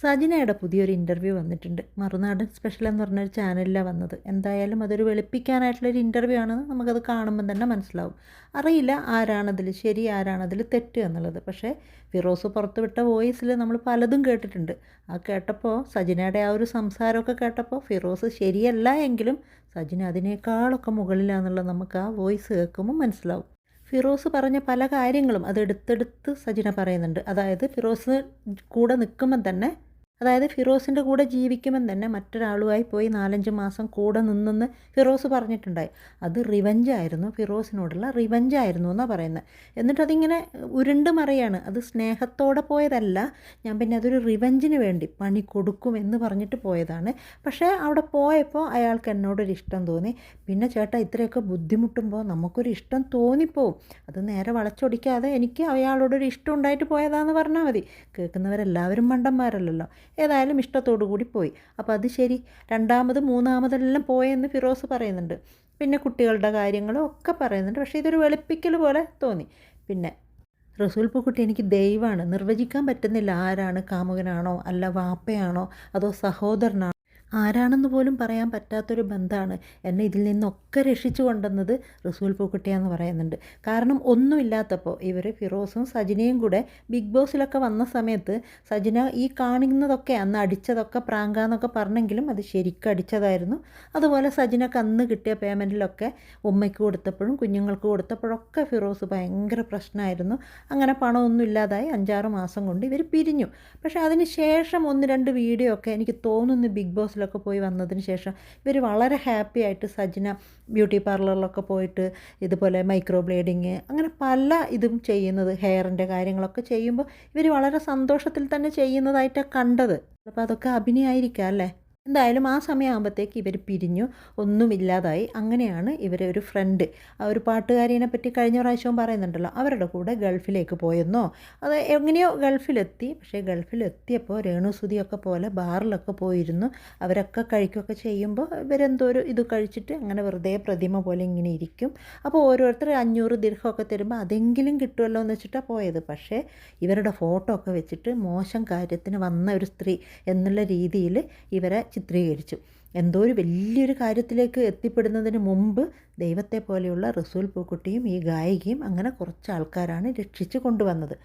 സജിനയുടെ പുതിയൊരു ഇൻ്റർവ്യൂ വന്നിട്ടുണ്ട്. മറുനാടൻ സ്പെഷ്യൽ എന്ന് പറഞ്ഞൊരു ചാനലിലാണ് വന്നത്. എന്തായാലും അതൊരു വെളുപ്പിക്കാനായിട്ടുള്ളൊരു ഇൻ്റർവ്യൂ ആണെന്ന് നമുക്കത് കാണുമ്പം തന്നെ മനസ്സിലാവും. അറിയില്ല ആരാണതിൽ ശരി ആരാണതിൽ തെറ്റ് എന്നുള്ളത്. പക്ഷേ ഫിറോസ് പുറത്തുവിട്ട വോയിസിൽ നമ്മൾ പലതും കേട്ടിട്ടുണ്ട്. ആ കേട്ടപ്പോൾ സജിനയുടെ ആ ഒരു സംസാരമൊക്കെ കേട്ടപ്പോൾ ഫിറോസ് ശരിയല്ല എങ്കിലും സജിന അതിനേക്കാളൊക്കെ മുകളിലാണെന്നുള്ളത് നമുക്ക് ആ വോയിസ് കേൾക്കുമ്പോൾ മനസ്സിലാവും. ഫിറോസ് പറഞ്ഞ പല കാര്യങ്ങളും അതെടുത്തെടുത്ത് സജിന പറയുന്നുണ്ട്. അതായത് ഫിറോസ് കൂടെ നിൽക്കുമ്പം തന്നെ, അതായത് ഫിറോസിൻ്റെ കൂടെ ജീവിക്കുമ്പം തന്നെ മറ്റൊരാളുമായി പോയി 4-5 മാസം കൂടെ നിന്നെന്ന് ഫിറോസ് പറഞ്ഞിട്ടുണ്ടായി. അത് റിവഞ്ചായിരുന്നു, ഫിറോസിനോടുള്ള റിവഞ്ചായിരുന്നു എന്നാണ് പറയുന്നത്. എന്നിട്ടതിങ്ങനെ ഉരുണ്ട് മറിയാണ്. അത് സ്നേഹത്തോടെ പോയതല്ല, ഞാൻ പിന്നെ അതൊരു റിവഞ്ചിന് വേണ്ടി പണി കൊടുക്കും എന്ന് പറഞ്ഞിട്ട് പോയതാണ്. പക്ഷേ അവിടെ പോയപ്പോൾ അയാൾക്ക് എന്നോടൊരു ഇഷ്ടം തോന്നി. പിന്നെ ചേട്ടാ ഇത്രയൊക്കെ ബുദ്ധിമുട്ടുമ്പോൾ നമുക്കൊരു ഇഷ്ടം തോന്നിപ്പോവും. അത് നേരെ വളച്ചൊടിക്കാതെ എനിക്ക് അയാളോടൊരു ഇഷ്ടം ഉണ്ടായിട്ട് പോയതാണെന്ന് പറഞ്ഞാൽ മതി. കേൾക്കുന്നവരെല്ലാവരും മണ്ടന്മാരല്ലല്ലോ. ഏതായാലും ഇഷ്ടത്തോടു കൂടി പോയി. അപ്പോൾ അത് ശരി. രണ്ടാമത് മൂന്നാമതെല്ലാം പോയെന്ന് ഫിറോസ് പറയുന്നുണ്ട്. പിന്നെ കുട്ടികളുടെ കാര്യങ്ങളും ഒക്കെ പറയുന്നുണ്ട്. പക്ഷേ ഇതൊരു വെളുപ്പിക്കൽ പോലെ തോന്നി. പിന്നെ റസൂൽ പൂക്കുട്ടി എനിക്ക് ദൈവമാണ്, നിർവചിക്കാൻ പറ്റുന്നില്ല ആരാണ്, കാമുകനാണോ അല്ല വാപ്പയാണോ അതോ സഹോദരനാണോ, ആരാണെന്ന് പോലും പറയാൻ പറ്റാത്തൊരു ബന്ധമാണ്. എന്നെ ഇതിൽ നിന്നൊക്കെ രക്ഷിച്ചു കൊണ്ടുവന്നത് റസൂൽ പൂക്കുട്ടിയാന്ന് പറയുന്നുണ്ട്. കാരണം ഒന്നുമില്ലാത്തപ്പോൾ ഇവർ ഫിറോസും സജിനയും കൂടെ ബിഗ് ബോസിലൊക്കെ വന്ന സമയത്ത് സജിന ഈ കാണിക്കുന്നതൊക്കെ അന്ന് അടിച്ചതൊക്കെ പ്രാങ്കാന്നൊക്കെ പറഞ്ഞെങ്കിലും അത് ശരിക്കും അടിച്ചതായിരുന്നു. അതുപോലെ സജിനക്ക് അന്ന് കിട്ടിയ പേയ്മെൻറ്റിലൊക്കെ ഉമ്മയ്ക്ക് കൊടുത്തപ്പോഴും കുഞ്ഞുങ്ങൾക്ക് കൊടുത്തപ്പോഴൊക്കെ ഫിറോസ് ഭയങ്കര പ്രശ്നമായിരുന്നു. അങ്ങനെ പണമൊന്നും ഇല്ലാതായി 5-6 മാസം കൊണ്ട് ഇവർ പിരിഞ്ഞു. പക്ഷേ അതിന് ശേഷം 1-2 വീഡിയോ ഒക്കെ എനിക്ക് തോന്നുന്നു ബിഗ് ബോസിലൊക്കെ പോയി വന്നതിന് ശേഷം ഇവർ വളരെ ഹാപ്പി ആയിട്ട് സജിന ബ്യൂട്ടി പാർലറിലൊക്കെ പോയിട്ട് ഇതുപോലെ മൈക്രോ ബ്ലേഡിങ് അങ്ങനെ പല ഇതും ചെയ്യുന്നത്, ഹെയറിൻ്റെ കാര്യങ്ങളൊക്കെ ചെയ്യുമ്പോൾ ഇവർ വളരെ സന്തോഷത്തിൽ തന്നെ ചെയ്യുന്നതായിട്ടാണ് കണ്ടത്. അപ്പോൾ അതൊക്കെ അഭിനയമായിരിക്കാം അല്ലേ. എന്തായാലും ആ സമയമാകുമ്പോഴത്തേക്ക് ഇവർ പിരിഞ്ഞു, ഒന്നുമില്ലാതായി. അങ്ങനെയാണ് ഇവരെ ഒരു ഫ്രണ്ട്, ആ ഒരു പാട്ടുകാരിനെ പറ്റി കഴിഞ്ഞ പ്രാവശ്യവും പറയുന്നുണ്ടല്ലോ, അവരുടെ കൂടെ ഗൾഫിലേക്ക് പോയെന്നോ അത് എങ്ങനെയോ ഗൾഫിലെത്തി. പക്ഷേ ഗൾഫിലെത്തിയപ്പോൾ രേണുസുതിയൊക്കെ പോലെ ബാറിലൊക്കെ പോയിരുന്നു. അവരൊക്കെ കഴിക്കുകയൊക്കെ ചെയ്യുമ്പോൾ ഇവരെന്തോ ഒരു ഇത് കഴിച്ചിട്ട് അങ്ങനെ വെറുതെ പ്രതിമ പോലെ ഇങ്ങനെ ഇരിക്കും. അപ്പോൾ ഓരോരുത്തർ 500 ദിർഹമൊക്കെ തരുമ്പോൾ അതെങ്കിലും കിട്ടുമല്ലോ എന്ന് വെച്ചിട്ടാണ് പോയത്. പക്ഷേ ഇവരുടെ ഫോട്ടോ ഒക്കെ വെച്ചിട്ട് മോശം കാര്യത്തിന് വന്ന ഒരു സ്ത്രീ എന്നുള്ള രീതിയിൽ ഇവരെ ചിത്രീകരിച്ചു. എന്തോ ഒരു വലിയൊരു കാര്യത്തിലേക്ക് എത്തിപ്പെടുന്നതിന് മുമ്പ് ദൈവത്തെ പോലെയുള്ള റസൂൽ പൂക്കുട്ടിയും ഈ ഗായികയും അങ്ങനെ കുറച്ച് ആൾക്കാരാണ് രക്ഷിച്ച് കൊണ്ടുവന്നത്.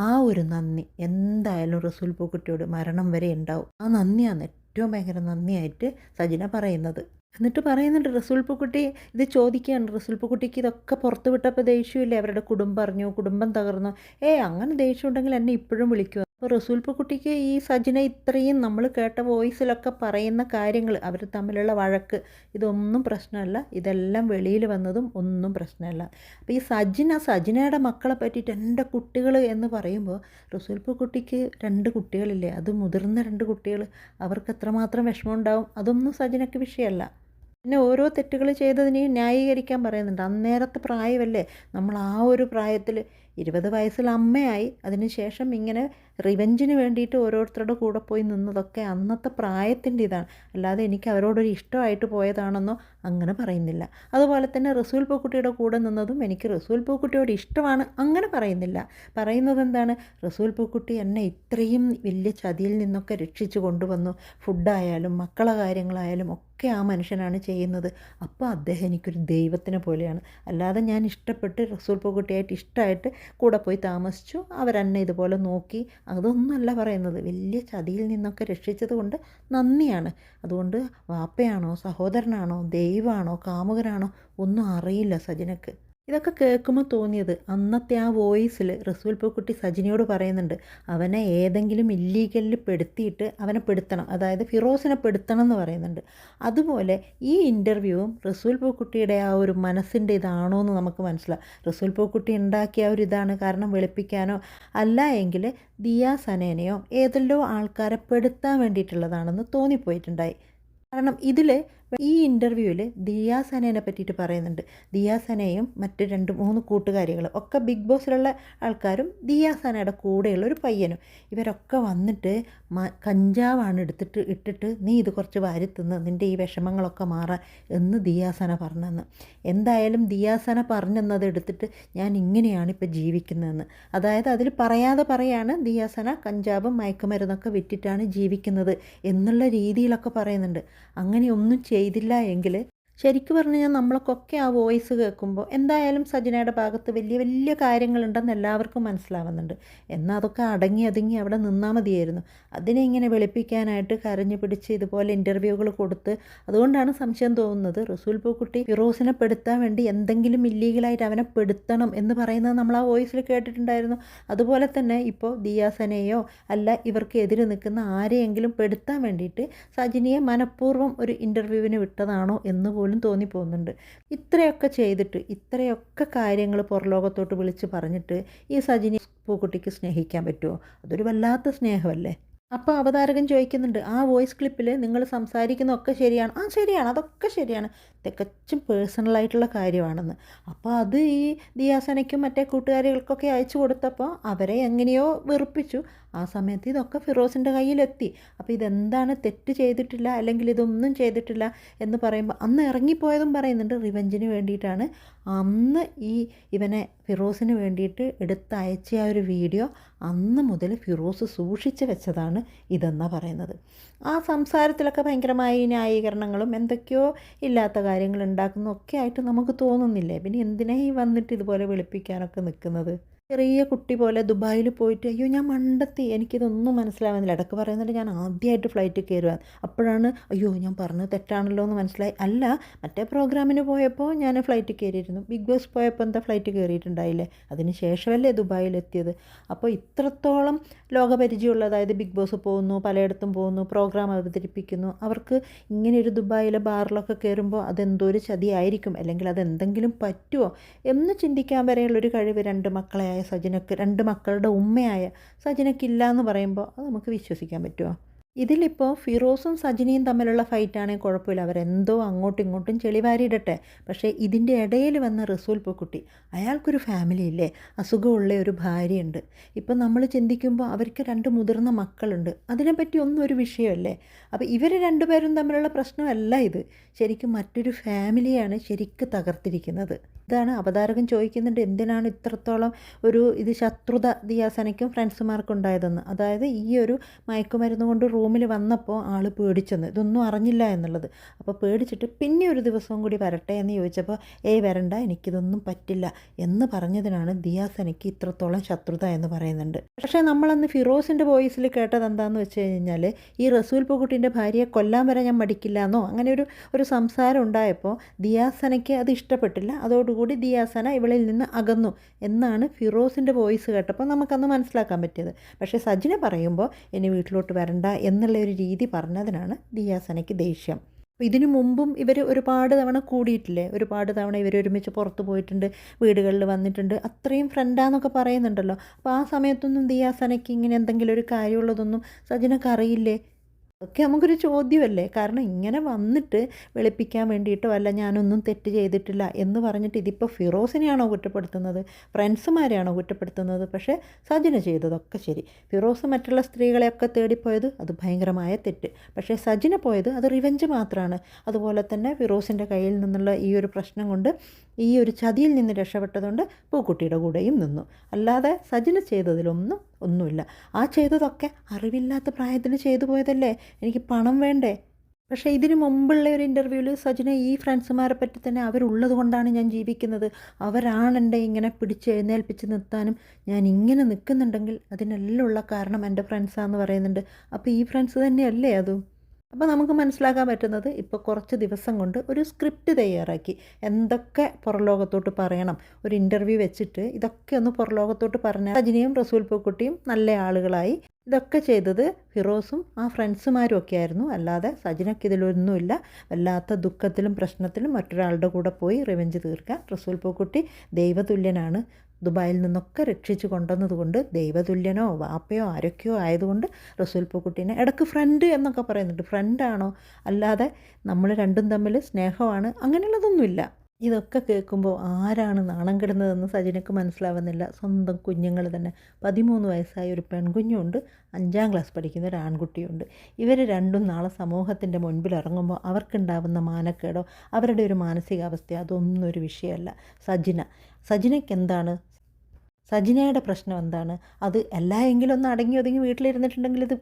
ആ ഒരു നന്ദി എന്തായാലും റസൂൽ പൂക്കുട്ടിയോട് മരണം വരെ ഉണ്ടാവും. ആ നന്ദിയാണ് ഏറ്റവും ഭയങ്കര നന്ദിയായിട്ട് സജിന പറയുന്നത്. എന്നിട്ട് പറയുന്നുണ്ട് റസൂൽ പൂക്കുട്ടി ഇത് ചോദിക്കുകയാണ്, റസൂൽ പൂക്കുട്ടിക്ക് ഇതൊക്കെ പുറത്ത് വിട്ടപ്പോൾ ദേഷ്യമില്ലേ, അവരുടെ കുടുംബം അറിഞ്ഞു, കുടുംബം തകർന്നു, അങ്ങനെ ദേഷ്യം ഉണ്ടെങ്കിൽ എന്നെ ഇപ്പോഴും വിളിക്കുക. അപ്പോൾ റസൂൽ പൂക്കുട്ടിക്ക് ഈ സജിന ഇത്രയും നമ്മൾ കേട്ട വോയിസിലൊക്കെ പറയുന്ന കാര്യങ്ങൾ, അവർ തമ്മിലുള്ള വഴക്ക്, ഇതൊന്നും പ്രശ്നമല്ല. ഇതെല്ലാം വെളിയിൽ വന്നതും ഒന്നും പ്രശ്നമല്ല. അപ്പോൾ ഈ സജിനയുടെ മക്കളെ പറ്റിയിട്ട് എൻ്റെ കുട്ടികൾ എന്ന് പറയുമ്പോൾ റസൂൽ പൂക്കുട്ടിക്ക് 2 കുട്ടികളില്ലേ, അത് മുതിർന്ന 2 കുട്ടികൾ, അവർക്ക് എത്രമാത്രം വിഷമം ഉണ്ടാവും, അതൊന്നും സജിനയ്ക്ക് വിഷയമല്ല. പിന്നെ ഓരോ തെറ്റുകൾ ചെയ്തതിനെ ന്യായീകരിക്കാൻ പറയുന്നുണ്ട്. അന്നേരത്തെ പ്രായമല്ലേ, നമ്മൾ ആ ഒരു പ്രായത്തിൽ 20 വയസ്സിൽ അമ്മയായി അതിന് ശേഷം ഇങ്ങനെ റിവെഞ്ചിന് വേണ്ടിയിട്ട് ഓരോരുത്തരുടെ കൂടെ പോയി നിന്നതൊക്കെ അന്നത്തെ പ്രായത്തിൻ്റെ ഇതാണ്. അല്ലാതെ എനിക്ക് അവരോടൊരു ഇഷ്ടമായിട്ട് പോയതാണെന്നോ അങ്ങനെ പറയുന്നില്ല. അതുപോലെ തന്നെ റസൂൽ പൂക്കുട്ടിയുടെ കൂടെ നിന്നതും എനിക്ക് റസൂൽ പൂക്കുട്ടിയോട് ഇഷ്ടമാണ് അങ്ങനെ പറയുന്നില്ല. പറയുന്നത് എന്താണ്, റസൂൽ പൂക്കുട്ടി എന്നെ ഇത്രയും വലിയ ചതിയിൽ നിന്നൊക്കെ രക്ഷിച്ചു കൊണ്ടുവന്നു. ഫുഡായാലും മക്കളെ കാര്യങ്ങളായാലും ഒക്കെ ആ മനുഷ്യനാണ് ചെയ്യുന്നത്. അപ്പോൾ അദ്ദേഹം എനിക്കൊരു ദൈവത്തിനെ പോലെയാണ്. അല്ലാതെ ഞാൻ ഇഷ്ടപ്പെട്ട് റസൂൽ പൂക്കുട്ടിയായിട്ട് ഇഷ്ടമായിട്ട് കൂടെ പോയി താമസിച്ചു, അവരെന്നെ ഇതുപോലെ നോക്കി, അതൊന്നുമല്ല പറയുന്നത്. വലിയ ചതിയിൽ നിന്നൊക്കെ രക്ഷിച്ചത് കൊണ്ട് നന്ദിയാണ്. അതുകൊണ്ട് വാപ്പയാണോ സഹോദരനാണോ ദൈവമാണോ കാമുകനാണോ ഒന്നും അറിയില്ല സജിനക്ക്. ഇതൊക്കെ കേൾക്കുമ്പോൾ തോന്നിയത് അന്നത്തെ ആ വോയിസിൽ റസൂൽ പൂക്കുട്ടി സജിനയോട് പറയുന്നുണ്ട്, അവനെ ഏതെങ്കിലും ഇല്ലീഗലിൽ പെടുത്തിയിട്ട് അവനെ പെടുത്തണം, അതായത് ഫിറോസിനെ പെടുത്തണം എന്ന് പറയുന്നുണ്ട്. അതുപോലെ ഈ ഇൻ്റർവ്യൂവും റസൂൽ പൂക്കുട്ടിയുടെ ആ ഒരു മനസ്സിൻ്റെ ഇതാണോ എന്ന് നമുക്ക് മനസ്സിലാവും. റസൂൽ പൂക്കുട്ടി ഉണ്ടാക്കിയ ഒരു ഇതാണ്, കാരണം വെളുപ്പിക്കാനോ അല്ല എങ്കിൽ ദിയ സനേനയോ ഏതെല്ലോ ആൾക്കാരെ പെടുത്താൻ വേണ്ടിയിട്ടുള്ളതാണെന്ന് തോന്നിപ്പോയിട്ടുണ്ടായി. കാരണം ഇതിൽ ഈ ഇൻ്റർവ്യൂവിൽ ദിയ സനേനെ പറ്റിയിട്ട് പറയുന്നുണ്ട്. ദിയ സനയും മറ്റ് 2-3 കൂട്ടുകാരികളും ഒക്കെ ബിഗ് ബോസിലുള്ള ആൾക്കാരും ദിയ സനയുടെ കൂടെയുള്ള ഒരു പയ്യനും ഇവരൊക്കെ വന്നിട്ട് കഞ്ചാവാണ് ഇട്ടിട്ട് നീ ഇത് കുറച്ച് വാരി തിന്ന് നിൻ്റെ ഈ വിഷമങ്ങളൊക്കെ മാറാൻ എന്ന് ദിയ സന പറഞ്ഞെന്ന്. എന്തായാലും ദിയ സന പറഞ്ഞെന്നത് എടുത്തിട്ട് ഞാൻ ഇങ്ങനെയാണ് ഇപ്പോൾ ജീവിക്കുന്നതെന്ന്. അതായത് അതിൽ പറയാതെ പറയാണ് ദിയ സന കഞ്ചാവും മയക്കുമരുന്നൊക്കെ വിറ്റിട്ടാണ് ജീവിക്കുന്നത് എന്നുള്ള രീതിയിലൊക്കെ പറയുന്നുണ്ട്. അങ്ങനെയൊന്നും ചെയ്തില്ല എങ്കിൽ ശരിക്കും പറഞ്ഞു കഴിഞ്ഞാൽ നമ്മളൊക്കെ ആ വോയിസ് കേൾക്കുമ്പോൾ എന്തായാലും സജനയുടെ ഭാഗത്ത് വലിയ വലിയ കാര്യങ്ങളുണ്ടെന്ന് എല്ലാവർക്കും മനസ്സിലാവുന്നുണ്ട്. എന്നാൽ അതൊക്കെ അടങ്ങി ഒതുങ്ങി അവിടെ നിന്നാൽ മതിയായിരുന്നു. അതിനെ ഇങ്ങനെ വെളുപ്പിക്കാനായിട്ട് കരഞ്ഞു പിടിച്ച് ഇതുപോലെ ഇൻ്റർവ്യൂകൾ കൊടുത്ത് അതുകൊണ്ടാണ് സംശയം തോന്നുന്നത് റസൂൽ പൂക്കുട്ടി ഫിറോസിനെ പെടുത്താൻ വേണ്ടി എന്തെങ്കിലും ഇല്ലീഗലായിട്ട് അവനെ പെടുത്തണം എന്ന് പറയുന്നത് നമ്മൾ ആ വോയിസിൽ കേട്ടിട്ടുണ്ടായിരുന്നു. അതുപോലെ തന്നെ ഇപ്പോൾ ദിയാസനെയോ അല്ല ഇവർക്ക് എതിരെ നിൽക്കുന്ന ആരെയെങ്കിലും പെടുത്താൻ വേണ്ടിയിട്ട് സജിനിയെ മനഃപൂർവ്വം ഒരു ഇൻ്റർവ്യൂവിന് വിട്ടതാണോ എന്ന് പോലും തോന്നിപ്പോകുന്നുണ്ട്. ഇത്രയൊക്കെ ചെയ്തിട്ട് ഇത്രയൊക്കെ കാര്യങ്ങൾ പുറലോകത്തോട്ട് വിളിച്ച് പറഞ്ഞിട്ട് ഈ സജിനി പൂക്കുട്ടിക്ക് സ്നേഹിക്കാൻ പറ്റുമോ? അതൊരു വല്ലാത്ത സ്നേഹമല്ലേ. അപ്പോൾ അവതാരകൻ ചോദിക്കുന്നുണ്ട്, ആ വോയിസ് ക്ലിപ്പിൽ നിങ്ങൾ സംസാരിക്കുന്നതൊക്കെ ശരിയാണ്? ആ ശരിയാണ്, അതൊക്കെ ശരിയാണ്, തികച്ചും പേഴ്സണലായിട്ടുള്ള കാര്യമാണെന്ന്. അപ്പോൾ അത് ഈ ദിയാസനയ്ക്കും മറ്റേ കൂട്ടുകാരികൾക്കൊക്കെ അയച്ചു കൊടുത്തപ്പോൾ അവരെ എങ്ങനെയോ വെറുപ്പിച്ചു. ആ സമയത്ത് ഇതൊക്കെ ഫിറോസിൻ്റെ കയ്യിലെത്തി. അപ്പോൾ ഇതെന്താണ് തെറ്റ് ചെയ്തിട്ടില്ല അല്ലെങ്കിൽ ഇതൊന്നും ചെയ്തിട്ടില്ല എന്ന് പറയുമ്പോൾ അന്ന് ഇറങ്ങിപ്പോയതും പറയുന്നുണ്ട് റിവെഞ്ചിന് വേണ്ടിയിട്ടാണ്. അന്ന് ഇവനെ ഫിറോസിന് വേണ്ടിയിട്ട് എടുത്തയച്ച ആ ഒരു വീഡിയോ അന്ന് മുതൽ ഫിറോസ് സൂക്ഷിച്ച് വെച്ചതാണ് ഇതെന്നാണ് പറയുന്നത്. ആ സംസാരത്തിലൊക്കെ ഭയങ്കരമായ ന്യായീകരണങ്ങളും എന്തൊക്കെയോ ഇല്ലാത്ത കാര്യങ്ങൾ ഉണ്ടാക്കുന്നതൊക്കെ ആയിട്ട് നമുക്ക് തോന്നുന്നില്ലേ? പിന്നെ എന്തിനാ വന്നിട്ട് ഇതുപോലെ വെളുപ്പിക്കാനൊക്കെ നിൽക്കുന്നത്? ചെറിയ കുട്ടി പോലെ ദുബായിൽ പോയിട്ട് അയ്യോ ഞാൻ മണ്ടത്തി എനിക്കിതൊന്നും മനസ്സിലാവുന്നില്ല. ഇടയ്ക്ക് പറയുന്നുണ്ട് ഞാൻ ആദ്യമായിട്ട് ഫ്ലൈറ്റ് കയറുക, അപ്പോഴാണ് അയ്യോ ഞാൻ പറഞ്ഞത് തെറ്റാണല്ലോ എന്ന് മനസ്സിലായി. അല്ല, മറ്റേ പ്രോഗ്രാമിന് പോയപ്പോൾ ഞാൻ ഫ്ലൈറ്റ് കയറിയിരുന്നു, ബിഗ് ബോസ് പോയപ്പോൾ എന്താ ഫ്ലൈറ്റ് കയറിയിട്ടുണ്ടായില്ലേ? അതിന് ശേഷമല്ലേ ദുബായിലെത്തിയത്. അപ്പോൾ ഇത്രത്തോളം ലോകപരിചയമുള്ള, അതായത് ബിഗ് ബോസ് പോകുന്നു, പലയിടത്തും പോകുന്നു, പ്രോഗ്രാം അവതരിപ്പിക്കുന്നു, അവർക്ക് ഇങ്ങനെ ഒരു ദുബായിലെ ബാറിലൊക്കെ കയറുമ്പോൾ അതെന്തോ ഒരു ചതിയായിരിക്കും അല്ലെങ്കിൽ അതെന്തെങ്കിലും പറ്റുമോ എന്ന് ചിന്തിക്കാൻ വരെയുള്ളൊരു കഴിവ് 2 മക്കളായ സജനക്ക്, 2 മക്കളുടെ ഉമ്മയായ സജനക്കില്ല എന്ന് പറയുമ്പോൾ അത് നമുക്ക് വിശ്വസിക്കാൻ പറ്റുമോ? ഇതിലിപ്പോൾ ഫിറോസും സജിനിയും തമ്മിലുള്ള ഫൈറ്റാണെങ്കിൽ കുഴപ്പമില്ല, അവരെന്തോ അങ്ങോട്ടും ഇങ്ങോട്ടും ചെളിവാരിയിടട്ടെ. പക്ഷേ ഇതിൻ്റെ ഇടയിൽ വന്ന റസൂൽ പൂക്കുട്ടി, അയാൾക്കൊരു ഫാമിലി ഇല്ലേ, അസുഖമുള്ള ഒരു ഭാര്യയുണ്ട്. ഇപ്പം നമ്മൾ ചിന്തിക്കുമ്പോൾ അവർക്ക് 2 മുതിർന്ന മക്കളുണ്ട്, അതിനെപ്പറ്റി ഒന്നും ഒരു വിഷയമല്ലേ. അപ്പോൾ ഇവർ 2 പേരും തമ്മിലുള്ള പ്രശ്നമല്ല ഇത്, ശരിക്കും മറ്റൊരു ഫാമിലിയാണ് ശരിക്കും തകർത്തിരിക്കുന്നത്. ഇതാണ് അവതാരകൻ ചോദിക്കുന്നുണ്ട്, എന്തിനാണ് ഇത്രത്തോളം ഇത് ശത്രുത ദിയാസനയ്ക്കും ഫ്രണ്ട്സുമാർക്കും ഉണ്ടായതെന്ന്. അതായത് ഈ ഒരു മയക്കുമരുന്ന് കൊണ്ട് റൂമിൽ വന്നപ്പോൾ ആൾ പേടിച്ചെന്ന്, ഇതൊന്നും അറിഞ്ഞില്ല എന്നുള്ളത്. അപ്പോൾ പേടിച്ചിട്ട് പിന്നെ ഒരു ദിവസവും കൂടി വരട്ടെ എന്ന് ചോദിച്ചപ്പോൾ വരണ്ട, എനിക്കിതൊന്നും പറ്റില്ല എന്ന് പറഞ്ഞതിനാണ് ദിയാസനയ്ക്ക് ഇത്രത്തോളം ശത്രുത എന്ന് പറയുന്നുണ്ട്. പക്ഷേ നമ്മളന്ന് ഫിറോസിൻ്റെ വോയിസിൽ കേട്ടത് എന്താണെന്ന് വെച്ച് കഴിഞ്ഞാൽ ഈ റസൂൽ പൂക്കുട്ടിൻ്റെ ഭാര്യയെ കൊല്ലാൻ വരെ ഞാൻ മടിക്കില്ല എന്നോ അങ്ങനെ ഒരു സംസാരം ഉണ്ടായപ്പോൾ ദിയാസനയ്ക്ക് അത് ഇഷ്ടപ്പെട്ടില്ല. അതോടുകൂടി ദിയാസന ഇവളിൽ നിന്ന് അകന്നു എന്നാണ് ഫിറോസിൻ്റെ വോയിസ് കേട്ടപ്പോൾ നമുക്കന്ന് മനസ്സിലാക്കാൻ പറ്റിയത്. പക്ഷേ സജിന പറയുമ്പോൾ ഇനി വീട്ടിലോട്ട് വരണ്ട എന്നുള്ള ഒരു രീതി പറഞ്ഞതിനാണ് ദിയാസനയ്ക്ക് ദേഷ്യം. അപ്പോൾ ഇതിനു മുമ്പും ഇവർ ഒരുപാട് തവണ കൂടിയിട്ടില്ലേ, ഒരുപാട് തവണ ഇവർ ഒരുമിച്ച് പുറത്ത് പോയിട്ടുണ്ട്, വീടുകളിൽ വന്നിട്ടുണ്ട്, അത്രയും ഫ്രണ്ടാന്നൊക്കെ പറയുന്നുണ്ടല്ലോ. അപ്പോൾ ആ സമയത്തൊന്നും ദിയാസനയ്ക്ക് ഇങ്ങനെ എന്തെങ്കിലും ഒരു കാര്യമുള്ളതൊന്നും സജിനക്ക് അറിയില്ലേ? ഒക്കെ നമുക്കൊരു ചോദ്യമല്ലേ. കാരണം ഇങ്ങനെ വന്നിട്ട് വെളുപ്പിക്കാൻ വേണ്ടിയിട്ടോ അല്ല ഞാനൊന്നും തെറ്റ് ചെയ്തിട്ടില്ല എന്ന് പറഞ്ഞിട്ട് ഇതിപ്പോൾ ഫിറോസിനെയാണോ കുറ്റപ്പെടുത്തുന്നത്, ഫ്രണ്ട്സുമാരെയാണോ കുറ്റപ്പെടുത്തുന്നത്? പക്ഷേ സജിന ചെയ്തതൊക്കെ ശരി. ഫിറോസ് മറ്റുള്ള സ്ത്രീകളെയൊക്കെ തേടിപ്പോയത് അത് ഭയങ്കരമായ തെറ്റ്. പക്ഷേ സജിന പോയത് അത് റിവെഞ്ച് മാത്രമാണ്. അതുപോലെ തന്നെ ഫിറോസിൻ്റെ കയ്യിൽ നിന്നുള്ള ഈ ഒരു പ്രശ്നം കൊണ്ട്, ഈ ഒരു ചതിയിൽ നിന്ന് രക്ഷപ്പെട്ടതുകൊണ്ട് പൂക്കുട്ടിയുടെ കൂടെയും നിന്നു. അല്ലാതെ സജിന ചെയ്തതിലൊന്നുമില്ല. ആ ചെയ്തതൊക്കെ അറിവില്ലാത്ത പ്രായത്തിൽ ചെയ്തു പോയതല്ലേ, എനിക്ക് പണം വേണ്ടേ? പക്ഷേ ഇതിന് മുമ്പുള്ള ഒരു ഇൻ്റർവ്യൂവിൽ സജിന ഈ ഫ്രണ്ട്സുമാരെ പറ്റി തന്നെ അവരുള്ളത് കൊണ്ടാണ് ഞാൻ ജീവിക്കുന്നത്, അവരാണെൻ്റെ ഇങ്ങനെ പിടിച്ചെഴുന്നേൽപ്പിച്ച് നിർത്താനും ഞാൻ ഇങ്ങനെ നിൽക്കുന്നുണ്ടെങ്കിൽ അതിനെല്ലാം ഉള്ള കാരണം എൻ്റെ ഫ്രണ്ട്സാന്ന് പറയുന്നുണ്ട്. അപ്പോൾ ഈ ഫ്രണ്ട്സ് തന്നെയല്ലേ അതും? അപ്പോൾ നമുക്ക് മനസ്സിലാക്കാൻ പറ്റുന്നത് ഇപ്പോൾ കുറച്ച് ദിവസം കൊണ്ട് ഒരു സ്ക്രിപ്റ്റ് തയ്യാറാക്കി എന്തൊക്കെ പുറലോകത്തോട്ട് പറയണം, ഒരു ഇൻ്റർവ്യൂ വെച്ചിട്ട് ഇതൊക്കെ ഒന്ന് പുറലോകത്തോട്ട് പറഞ്ഞാൽ സജിനിയും റസൂൽ പൂക്കുട്ടിയും നല്ല ആളുകളായി. ഇതൊക്കെ ചെയ്തത് ഫിറോസും ആ ഫ്രണ്ട്സുമാരും ഒക്കെ ആയിരുന്നു, അല്ലാതെ സജിനക്ക് ഇതിലൊന്നുമില്ല. വല്ലാത്ത ദുഃഖത്തിലും പ്രശ്നത്തിലും മറ്റൊരാളുടെ കൂടെ പോയി റിവെഞ്ച് തീർക്കാൻ റസൂൽ പൂക്കുട്ടി ദൈവതുല്യനാണ്. ദുബായിൽ നിന്നൊക്കെ രക്ഷിച്ച് കൊണ്ടുവന്നതുകൊണ്ട് ദൈവതുല്യനോ വാപ്പയോ ആരൊക്കെയോ ആയതുകൊണ്ട് റസൂൽ പൂക്കുട്ടീനെ ഇടയ്ക്ക് ഫ്രണ്ട് എന്നൊക്കെ പറയുന്നുണ്ട്. ഫ്രണ്ടാണോ അല്ലാതെ നമ്മൾ രണ്ടും തമ്മിൽ സ്നേഹമാണ് അങ്ങനെയുള്ളതൊന്നുമില്ല. ഇതൊക്കെ കേൾക്കുമ്പോൾ ആരാണ് നാണം കെടുന്നതെന്ന് സജിനക്ക് മനസ്സിലാവുന്നില്ല. സ്വന്തം കുഞ്ഞുങ്ങൾ തന്നെ. 13 വയസ്സായ ഒരു പെൺകുഞ്ഞുണ്ട്, 5ാം ക്ലാസ് പഠിക്കുന്ന ഒരു ആൺകുട്ടിയുണ്ട്. ഇവർ രണ്ടും നാളെ സമൂഹത്തിൻ്റെ മുൻപിൽ ഇറങ്ങുമ്പോൾ അവർക്കുണ്ടാവുന്ന മാനക്കേടോ അവരുടെ ഒരു മാനസികാവസ്ഥയോ അതൊന്നും ഒരു വിഷയമല്ല. സജിനയ്ക്ക് എന്താണ്, സജിനയുടെ പ്രശ്നം എന്താണ്? അത് എങ്കിലും ഒന്ന് അടങ്ങി ഒതുങ്ങി വീട്ടിലിരുന്നിട്ടുണ്ടെങ്കിൽ ഇത്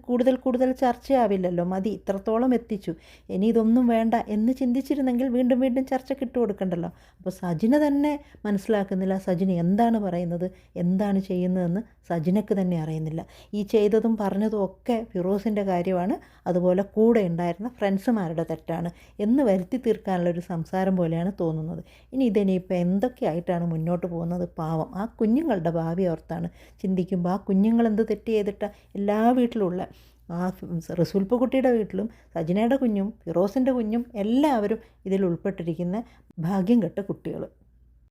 കൂടുതൽ ചർച്ചയാവില്ലല്ലോ. മതി, ഇത്രത്തോളം എത്തിച്ചു, ഇനി ഇതൊന്നും വേണ്ട എന്ന് ചിന്തിച്ചിരുന്നെങ്കിൽ വീണ്ടും വീണ്ടും ചർച്ചയ്ക്ക് ഇട്ട് കൊടുക്കണ്ടല്ലോ. അപ്പോൾ സജിന തന്നെ മനസ്സിലാക്കുന്നില്ല സജിന എന്താണ് പറയുന്നത്, എന്താണ് ചെയ്യുന്നതെന്ന് സജിനക്ക് തന്നെ അറിയുന്നില്ല. ഈ ചെയ്തതും പറഞ്ഞതും ഒക്കെ ഫിറോസിൻ്റെ കാര്യമാണ്, അതുപോലെ കൂടെ ഉണ്ടായിരുന്ന ഫ്രണ്ട്സുമാരുടെ തെറ്റാണ് എന്ന് വരുത്തി തീർക്കാനുള്ളൊരു സംസാരം പോലെയാണ് തോന്നുന്നത്. ഇനി ഇതിനിപ്പോൾ എന്തൊക്കെയായിട്ടാണ് മുന്നോട്ട് പോകുന്നത്? പാവം ആ കുഞ്ഞുങ്ങളുടെ ഭാവി ഓർത്താണ് ചിന്തിക്കുമ്പോൾ ആ കുഞ്ഞുങ്ങളെന്ത് തെറ്റ് ചെയ്തിട്ടാണ് എല്ലാ വീട്ടിലുള്ള ആ റസൂൽ പൂക്കുട്ടിയുടെ വീട്ടിലും സജിനയുടെ കുഞ്ഞും ഫിറോസിൻ്റെ കുഞ്ഞും എല്ലാവരും ഇതിൽ ഉൾപ്പെട്ടിരിക്കുന്ന ഭാഗ്യം കെട്ട കുട്ടികൾ.